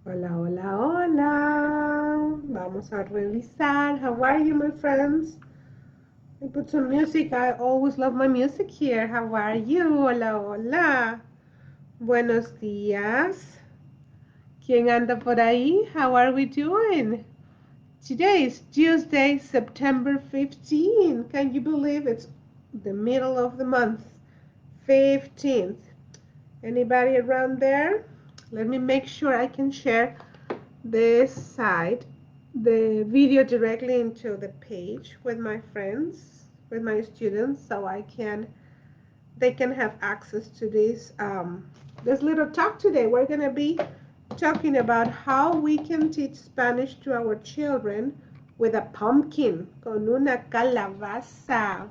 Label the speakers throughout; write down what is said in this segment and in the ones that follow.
Speaker 1: Hola, hola, hola. Vamos a revisar. How are you, my friends? I put some music. I always love my music here. How are you? Hola, hola. Buenos días. ¿Quién anda por ahí? How are we doing? Today is Tuesday, September 15. Can you believe it's the middle of the month? 15th. Anybody around there? Let me make sure I can share this side, the video directly into the page with my friends, with my students, so they can have access to this little talk today. We're gonna be talking about how we can teach Spanish to our children with a pumpkin, con una calabaza.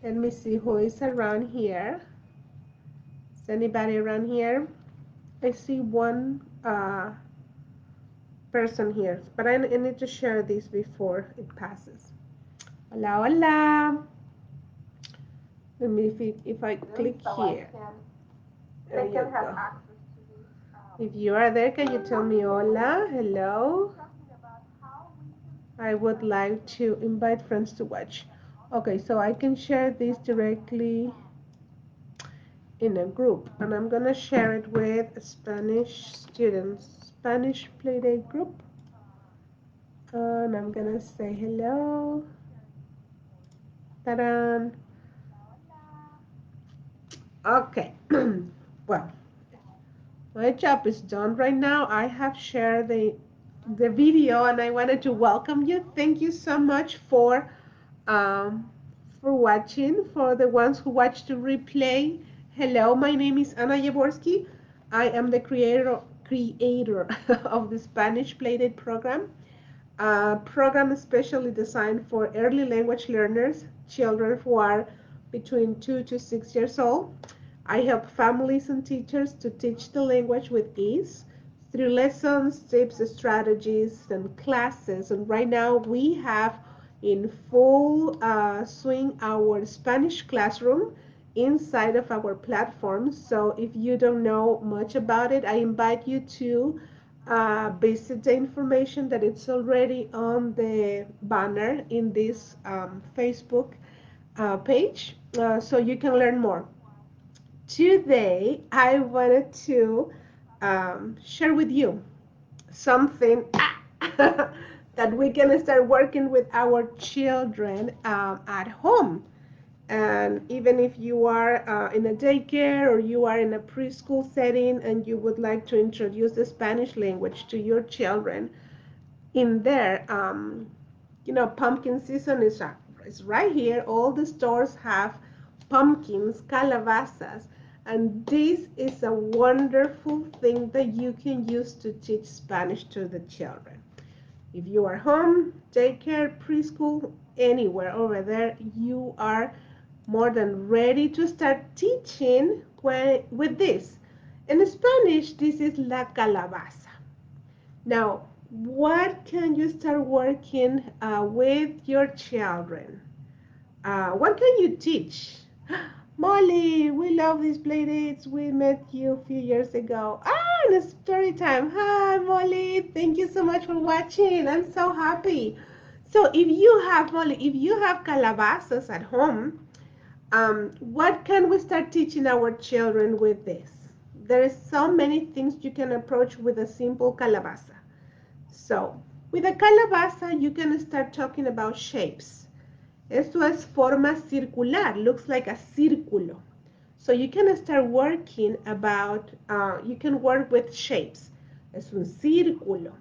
Speaker 1: Let me see who is around here. Is anybody around here? I see one person here, but I need to share this before it passes. Hola, hola. Let me see if I click here. There you go. If you are there, can you tell me hola, hello? I would like to invite friends to watch. Okay, so I can share this directly in a group, and I'm gonna share it with Spanish students, Spanish Playdate group. And I'm gonna say hello. Ta-da! Okay. Well, my job is done right now. I have shared the video, and I wanted to welcome you. Thank you so much for watching. For the ones who watch the replay, hello. My name is Anna Jaworski. I am the creator of the Spanish Playdate program. A program especially designed for early language learners, children who are between 2 to 6 years old. I help families and teachers to teach the language with ease through lessons, tips, strategies, and classes. And right now we have in full swing our Spanish classroom inside of our platform. So if you don't know much about it, I invite you to visit the information that it's already on the banner in this Facebook page so you can learn more. Today, I wanted to share with you something that we can start working with our children at home. And even if you are in a daycare or you are in a preschool setting and you would like to introduce the Spanish language to your children in there, pumpkin season is right here. All the stores have pumpkins, calabazas, and this is a wonderful thing that you can use to teach Spanish to the children. If you are home, daycare, preschool, anywhere over there, you are more than ready to start teaching with this. In Spanish, this is la calabaza. Now, what can you start working with your children? What can you teach? Molly, we love these playdates. We met you a few years ago. And it's story time. Hi, Molly. Thank you so much for watching. I'm so happy. So if you have, Molly, if you have calabazas at home, what can we start teaching our children with this? There is so many things you can approach with a simple calabaza. So, with a calabaza, you can start talking about shapes. Esto es forma circular, looks like a círculo. So you can start working about, you can work with shapes. Es un círculo.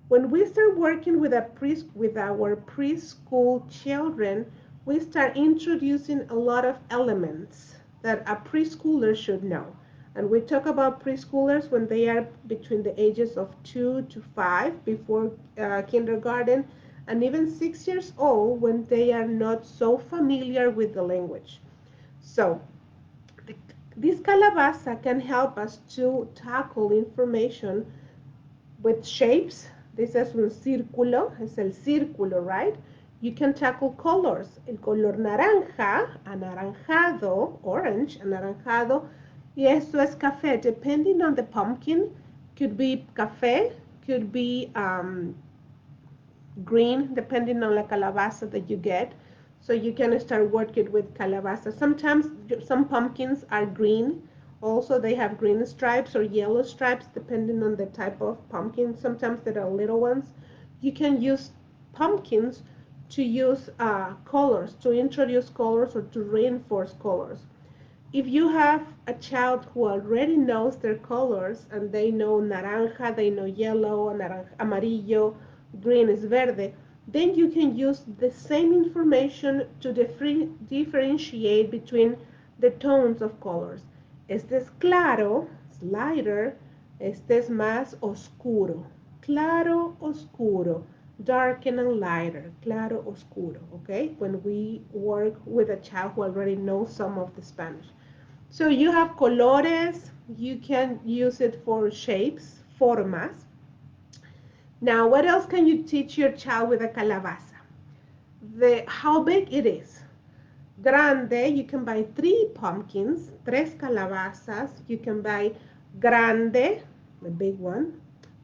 Speaker 1: When we start working with our preschool children, we start introducing a lot of elements that a preschooler should know. And we talk about preschoolers when they are between the ages of 2 to 5 before kindergarten, and even 6 years old when they are not so familiar with the language. So this calabaza can help us to tackle information with shapes. This is un círculo, es el círculo, right? You can tackle colors. El color naranja, anaranjado, orange, anaranjado, y esto es café. Depending on the pumpkin, Could be cafe, could be green, depending on the calabaza that you get. So you can start working with calabaza. Sometimes some pumpkins are green. Also, they have green stripes or yellow stripes, depending on the type of pumpkin. Sometimes there are little ones. You can use pumpkins to use colors, to introduce colors or to reinforce colors. If you have a child who already knows their colors and they know naranja, they know yellow, naranja, amarillo, green is verde, then you can use the same information to differentiate between the tones of colors. Este es claro, es lighter. Este es más oscuro. Claro, oscuro. Darken and lighter. Claro, oscuro. Okay? When we work with a child who already knows some of the Spanish. So you have colores, you can use it for shapes, formas. Now, what else can you teach your child with a calabaza? How big it is. Grande, you can buy 3 pumpkins, 3 calabazas. You can buy grande, the big one.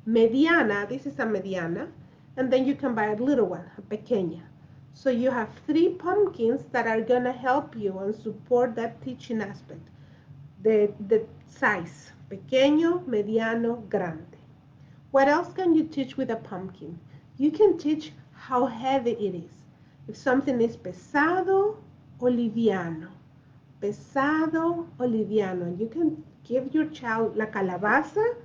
Speaker 1: Mediana, this is a mediana. And then you can buy a little one, a pequeña. So you have 3 pumpkins that are going to help you and support that teaching aspect. The size, pequeño, mediano, grande. What else can you teach with a pumpkin? You can teach how heavy it is. If something is pesado o liviano. Pesado o liviano. You can give your child la calabaza.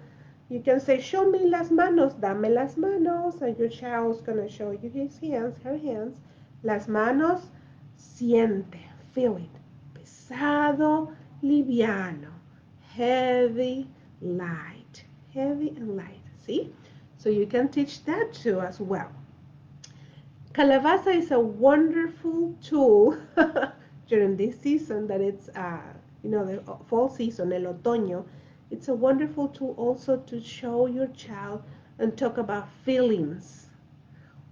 Speaker 1: You can say, show me las manos, dame las manos. And your child's going to show you his hands, her hands. Las manos, siente, feel it. Pesado, liviano, heavy, light, heavy and light. See? So you can teach that too as well. Calabaza is a wonderful tool during this season that it's, the fall season, el otoño. It's a wonderful tool also to show your child and talk about feelings.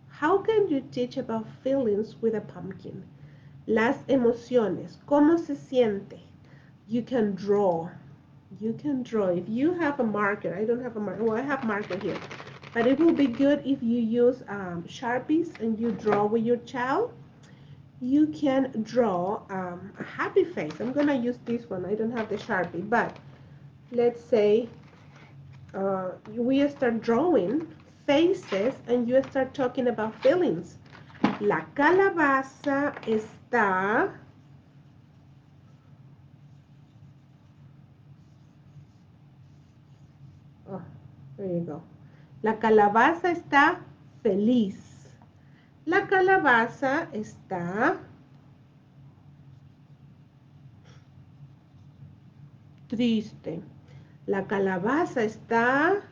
Speaker 1: How can you teach about feelings with a pumpkin? Las emociones, ¿cómo se siente? You can draw. You can draw. If you have a marker, I don't have a marker. Well, I have marker here. But it will be good if you use Sharpies and you draw with your child. You can draw a happy face. I'm going to use this one. I don't have the Sharpie. But let's say we start drawing faces and you start talking about feelings. La calabaza está... Oh, there you go. La calabaza está feliz. La calabaza está triste. La calabaza está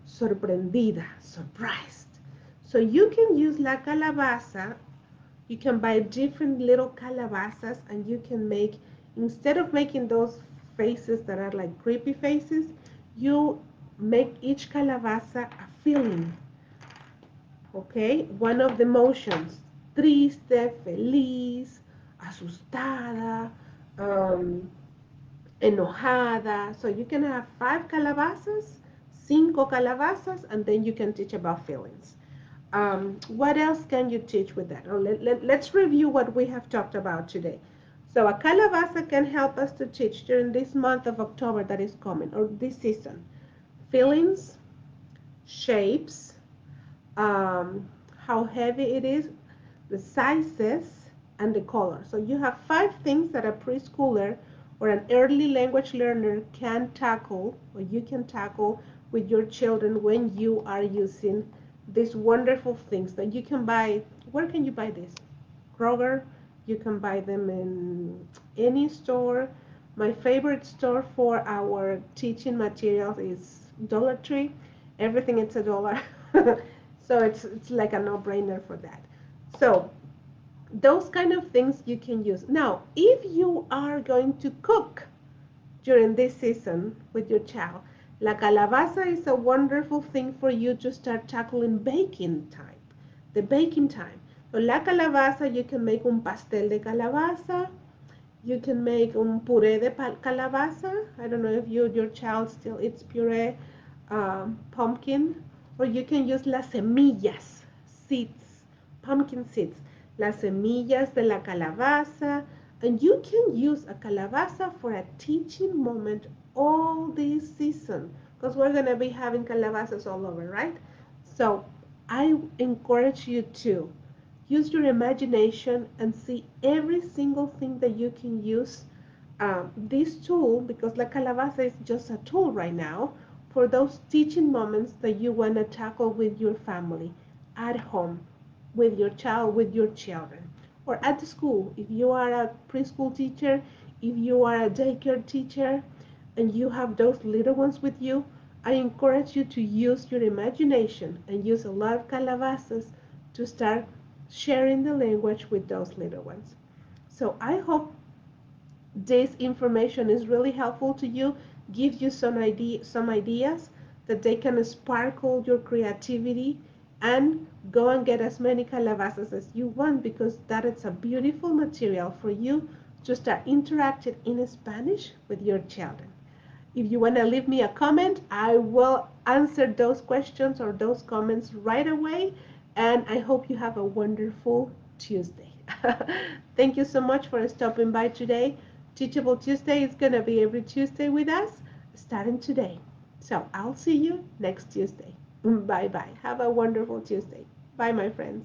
Speaker 1: sorprendida, surprised. So you can use la calabaza. You can buy different little calabazas and you can make, instead of making those faces that are like creepy faces, you make each calabaza a feeling. Okay, one of the emotions, triste, feliz, asustada, enojada. So you can have 5 calabazas, 5 calabazas, and then you can teach about feelings. What else can you teach with that? Let's review what we have talked about today. So a calabaza can help us to teach during this month of October that is coming, or this season. Feelings, shapes, how heavy it is, the sizes, and the color. So you have 5 things that a preschooler or an early language learner can tackle, or you can tackle with your children when you are using these wonderful things that you can buy. Where can you buy this? Kroger. You can buy them in any store. My favorite store for our teaching materials is Dollar Tree. Everything is $1. So it's like a no-brainer for that. So those kind of things you can use. Now, if you are going to cook during this season with your child, la calabaza is a wonderful thing for you to start tackling baking time, the baking time. So la calabaza, you can make un pastel de calabaza. You can make un puré de calabaza. I don't know if your child still eats puree, pumpkin, or you can use las semillas, seeds, pumpkin seeds, las semillas de la calabaza, and you can use a calabaza for a teaching moment all this season because we're gonna be having calabazas all over, right? So I encourage you to use your imagination and see every single thing that you can use this tool, because La Calabaza is just a tool right now for those teaching moments that you want to tackle with your family, at home, with your child, with your children, or at the school. If you are a preschool teacher, if you are a daycare teacher, and you have those little ones with you, I encourage you to use your imagination and use a lot of calabazas to start sharing the language with those little ones. So I hope this information is really helpful to you, gives you some ideas that they can sparkle your creativity and go and get as many calabazas as you want, because that is a beautiful material for you to start interacting in Spanish with your children. If you want to leave me a comment, I will answer those questions or those comments right away. And I hope you have a wonderful Tuesday. Thank you so much for stopping by today. Teachable Tuesday is going to be every Tuesday with us starting today. So I'll see you next Tuesday. Bye bye. Have a wonderful Tuesday. Bye, my friends.